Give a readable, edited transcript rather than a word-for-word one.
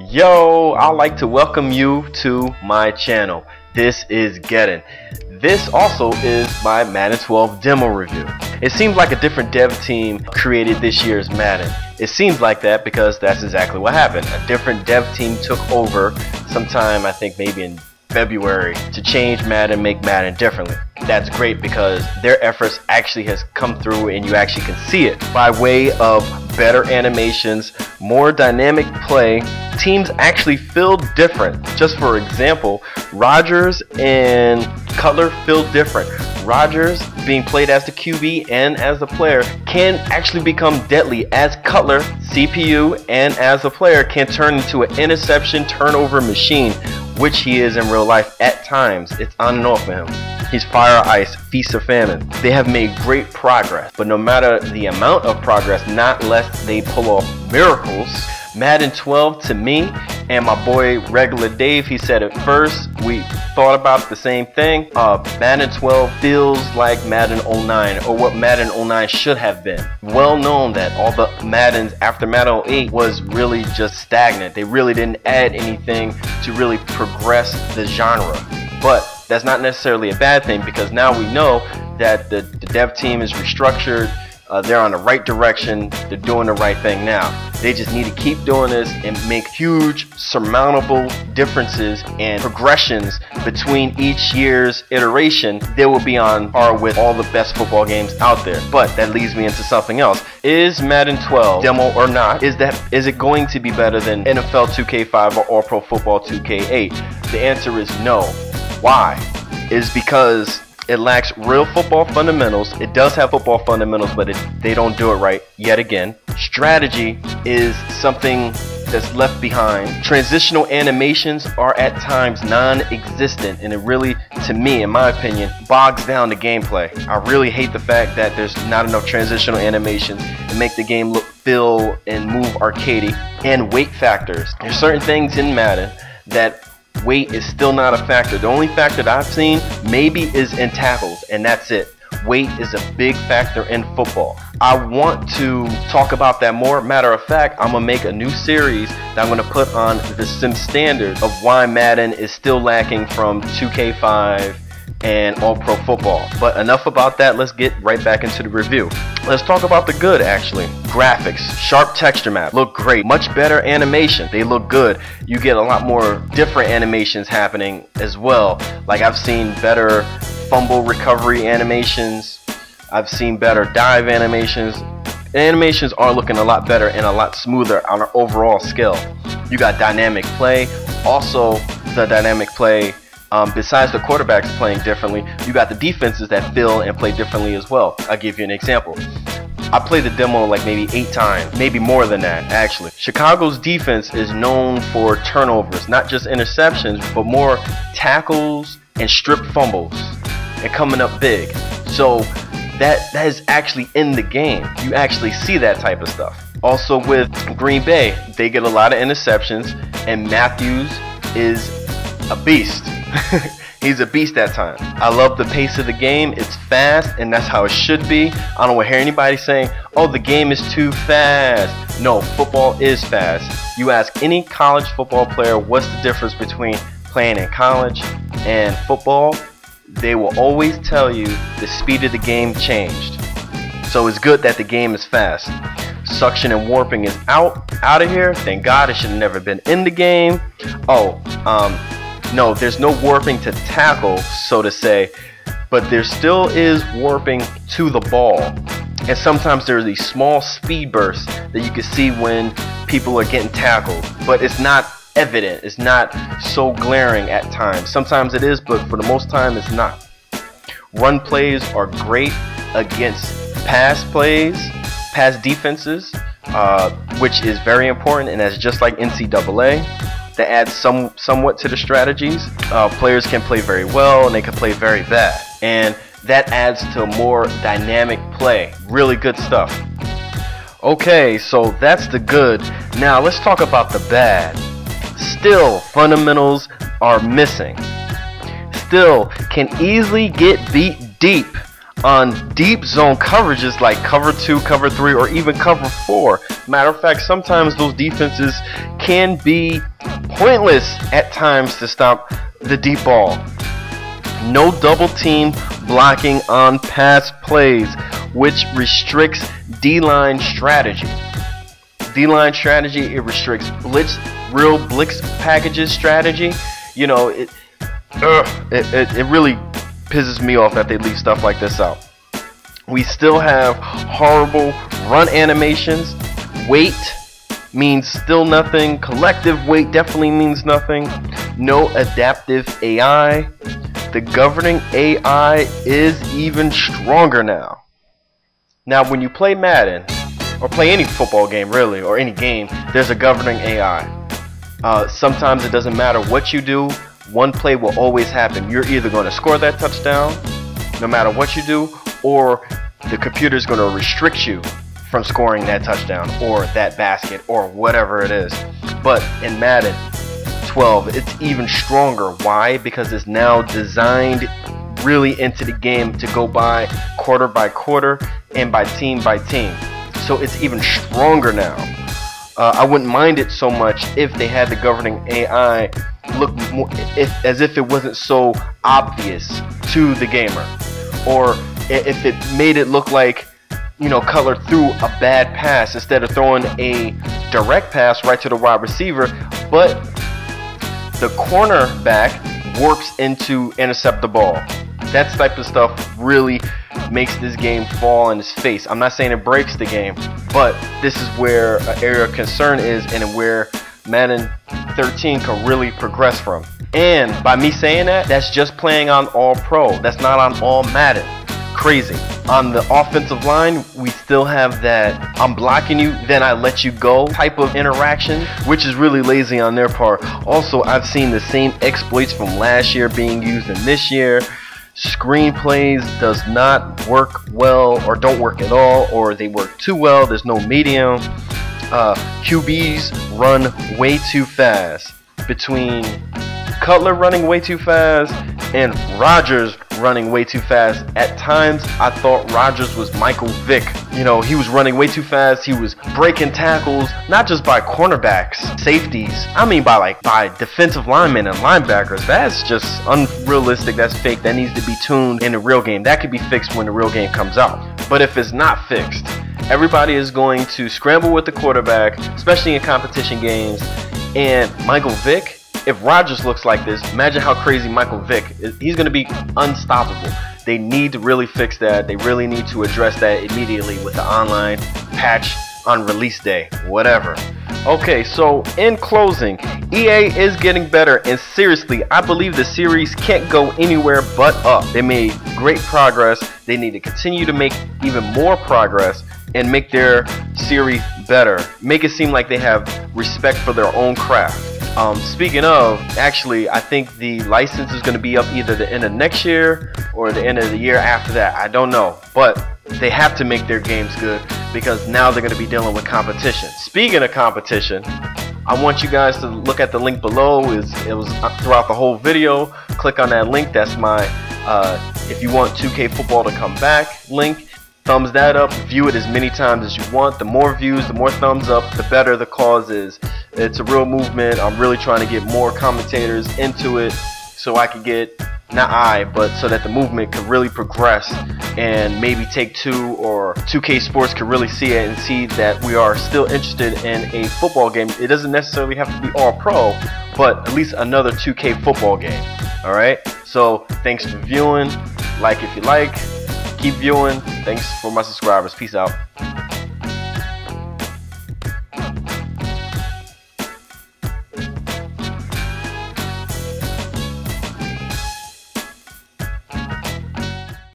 Yo, I'd like to welcome you to my channel. This is Gettin'. This also is my Madden 12 demo review. It seems like a different dev team created this year's Madden. It seems like that because that's exactly what happened. A different dev team took over sometime, I think maybe in February, to change Madden, make Madden differently. That's great because their efforts actually has come through and you actually can see it by way of better animations, more dynamic play. Teams actually feel different. Just for example, Rodgers and Cutler feel different. Rodgers, being played as the QB and as the player, can actually become deadly as Cutler, CPU, and as a player can turn into an interception turnover machine, which he is in real life at times. It's on and off for him. He's fire, ice, feast or famine. They have made great progress, but no matter the amount of progress, not less they pull off miracles. Madden 12 to me, and my boy Regular Dave, he said it first, we thought about the same thing. Madden 12 feels like Madden 09, or what Madden 09 should have been. Well known that all the Maddens after Madden 08 was really just stagnant. They really didn't add anything to really progress the genre. But that's not necessarily a bad thing, because now we know that the dev team is restructured. They're on the right direction. They're doing the right thing now. They just need to keep doing this and make huge, surmountable differences and progressions between each year's iteration. They will be on par with all the best football games out there. But that leads me into something else. Is Madden 12 demo or not? Is it going to be better than NFL 2K5 or All Pro Football 2K8? The answer is no. Why? Is because it lacks real football fundamentals. It does have football fundamentals, but they don't do it right yet again. Strategy is something that's left behind. Transitional animations are at times non-existent, and it really, to me, in my opinion, bogs down the gameplay. I really hate the fact that there's not enough transitional animations to make the game look, feel, and move arcadey. And weight factors. There's certain things in Madden that weight is still not a factor. The only factor that I've seen maybe is in tackles, and that's it. Weight is a big factor in football. I want to talk about that more. Matter of fact, I'm going to make a new series that I'm going to put on the Sim Standard of why Madden is still lacking from 2K5 and All Pro Football. But enough about that. Let's get right back into the review. Let's talk about the good, actually. Graphics, sharp texture map, look great. Much better animation, they look good. You get a lot more different animations happening as well. Like I've seen better fumble recovery animations. I've seen better dive animations. Animations are looking a lot better and a lot smoother on an overall scale. You got dynamic play. Also, the dynamic play, besides the quarterbacks playing differently, you got the defenses that feel and play differently as well. I'll give you an example. I played the demo like maybe 8 times, maybe more than that actually. Chicago's defense is known for turnovers, not just interceptions, but more tackles and strip fumbles and coming up big. So that is actually in the game. You actually see that type of stuff. Also with Green Bay, they get a lot of interceptions, and Matthews is a beast. He's a beast that time. I love the pace of the game. It's fast, and that's how it should be. I don't want to hear anybody saying, oh, the game is too fast. No, football is fast. You ask any college football player what's the difference between playing in college and football, they will always tell you the speed of the game changed. So it's good that the game is fast. Suction and warping is out of here. Thank God, it should have never been in the game. No, there's no warping to tackle, so to say, but there still is warping to the ball. And sometimes there are these small speed bursts that you can see when people are getting tackled, but it's not evident. It's not so glaring at times. Sometimes it is, but for the most time it's not. Run plays are great against pass plays, pass defenses, which is very important, and that's just like NCAA. That adds somewhat to the strategies. Players can play very well and they can play very bad, and that adds to more dynamic play. Really good stuff. Okay, so that's the good. Now let's talk about the bad. Still, fundamentals are missing. Still, can easily get beat deep on deep zone coverages like cover 2, cover 3, or even cover 4. Matter of fact, sometimes those defenses can be pointless at times to stop the deep ball. No double team blocking on pass plays, which restricts D-line strategy. D-line strategy, it restricts blitz, real blitz packages strategy. You know, it really pisses me off that they leave stuff like this out. We still have horrible run animations. Weight means still nothing. Collective weight definitely means nothing. No adaptive AI. The governing AI is even stronger now. Now, when you play Madden, or play any football game really, or any game, there's a governing AI. Sometimes it doesn't matter what you do, one play will always happen. You're either going to score that touchdown, no matter what you do, or the computer's going to restrict you from scoring that touchdown, or that basket, or whatever it is. But in Madden 12, it's even stronger. Why? Because it's now designed really into the game to go by quarter and by team. So it's even stronger now. I wouldn't mind it so much if they had the governing AI look more, as if it wasn't so obvious to the gamer, or if it made it look like, you know, Cutler threw a bad pass instead of throwing a direct pass right to the wide receiver, but the cornerback warps in to intercept the ball. That type of stuff really makes this game fall on its face. I'm not saying it breaks the game, but this is where an area of concern is, and where Madden 13 can really progress from. And by me saying that, that's just playing on All Pro. That's not on All Madden. Crazy. On the offensive line, we still have that I'm blocking you, then I let you go type of interaction, which is really lazy on their part. Also, I've seen the same exploits from last year being used in this year. Screenplays does not work well, or don't work at all, or they work too well. There's no medium. QBs run way too fast. Between Cutler running way too fast and Rodgers running way too fast. At times, I thought Rodgers was Michael Vick. You know, he was running way too fast. He was breaking tackles, not just by cornerbacks, safeties. I mean by defensive linemen and linebackers. That's just unrealistic. That's fake. That needs to be tuned in the real game. That could be fixed when the real game comes out. But if it's not fixed, everybody is going to scramble with the quarterback, especially in competition games. And Michael Vick, if Rodgers looks like this, imagine how crazy Michael Vick is. He's going to be unstoppable. They need to really fix that. They really need to address that immediately with the online patch on release day, whatever. Okay, so in closing, EA is getting better, and seriously, I believe the series can't go anywhere but up. They made great progress. They need to continue to make even more progress and make their series better. Make it seem like they have respect for their own craft. Speaking of, actually, I think the license is going to be up either the end of next year or the end of the year after that. I don't know. But they have to make their games good, because now they're going to be dealing with competition. Speaking of competition, I want you guys to look at the link below. It was throughout the whole video. Click on that link. That's my if you want 2K football to come back link. Thumbs that up, view it as many times as you want. The more views, the more thumbs up, the better the cause is. It's a real movement. I'm really trying to get more commentators into it, so I can get, but so that the movement could really progress, and maybe Take-Two or 2K Sports could really see it and see that we are still interested in a football game. It doesn't necessarily have to be all pro, but at least another 2K football game. Alright, so thanks for viewing. Like if you like. Keep viewing. Thanks for my subscribers. Peace out.